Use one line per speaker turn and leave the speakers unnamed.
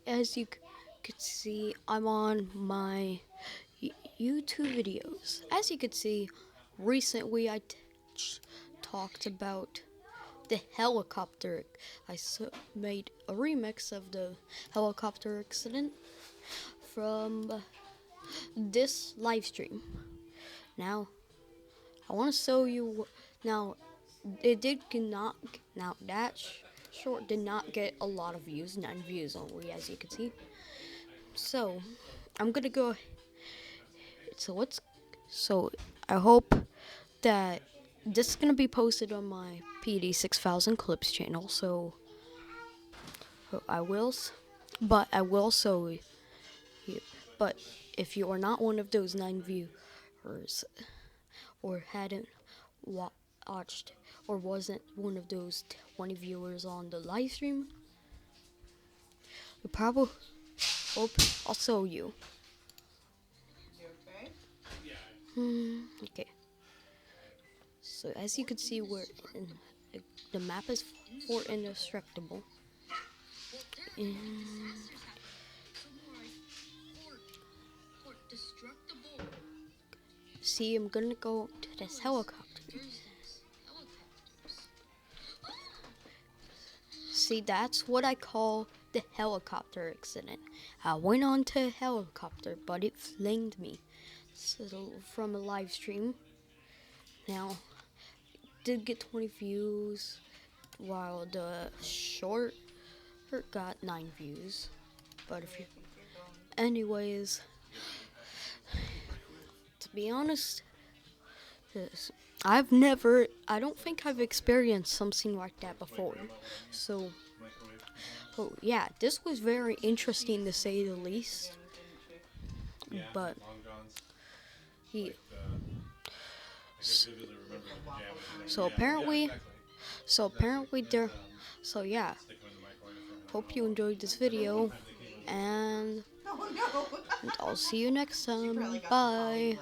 as you could see, I'm on my YouTube videos. As you could see, recently talked about the helicopter. Made a remix of the helicopter accident from this live stream. Now, I want to show you. Now, it did not. Now that short did not get a lot of views, 9 views only, as you can see. So, I'm gonna go. So let's. So I hope that this is gonna be posted on my PD 6000 Clips channel. So I will, but I will show you. But if you are not one of those 9 viewers, or hadn't watched, or wasn't one of those 20 viewers on the live stream, you probably hope I'll show you. Okay. So as you can see, the map is Fort Indestructible. And see, I'm gonna go to this helicopter. See, that's what I call the helicopter accident. I went onto a helicopter, but it flinged me. So from a live stream. Now, did get 20 views, while the short got 9 views. But if you, anyways, to be honest, I don't think I've experienced something like that before. So, yeah, this was very interesting to say the least. But, yeah. So apparently, there. So yeah, hope you enjoyed this video, and I'll see you next time. Bye.